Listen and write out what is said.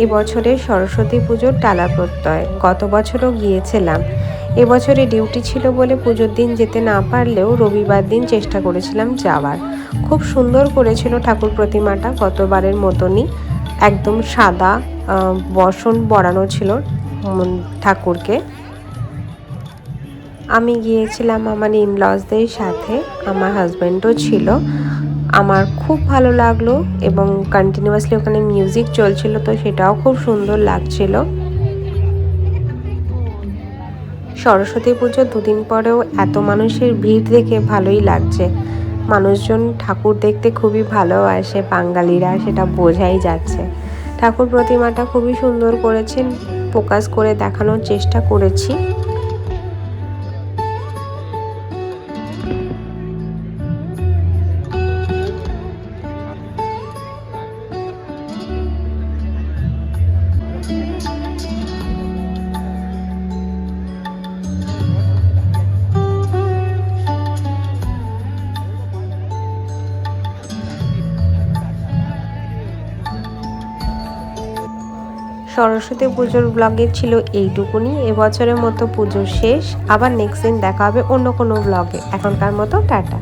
এবছরের সরস্বতী পুজোর ডালা প্রত্যয়। গত বছরও গিয়েছিলাম, এবছরে ডিউটি ছিল বলে পুজোর দিন যেতে না পারলেও রবিবার দিন চেষ্টা করেছিলাম যাওয়ার। খুব সুন্দর করেছিল ঠাকুর প্রতিমাটা, গতবারের মতনই একদম সাদা বসন বরানো ছিল ঠাকুরকে। আমি গিয়েছিলাম আমার ইনলসদের সাথে, আমার হাজব্যান্ডও ছিল। আমার খুব ভালো লাগলো এবং কন্টিনিউয়াসলি ওখানে মিউজিক চলছিল, তো সেটাও খুব সুন্দর লাগছিল। সরস্বতী পুজো দুদিন পরেও এত মানুষের ভিড় দেখে ভালোই লাগছে। মানুষজন ঠাকুর দেখতে খুবই ভালোবাসে বাঙালিরা, সেটা বোঝাই যাচ্ছে। ঠাকুর প্রতিমাটা খুবই সুন্দর করেছেন, ফোকাস করে দেখানোর চেষ্টা করেছি। সরস্বতী পুজোর ব্লগে ছিল এইটুকুনি। এবছরের মতো পুজো শেষ, আবার নেক্সট দিন দেখা হবে অন্য কোনো ব্লগে। এখনকার মতো টাটা।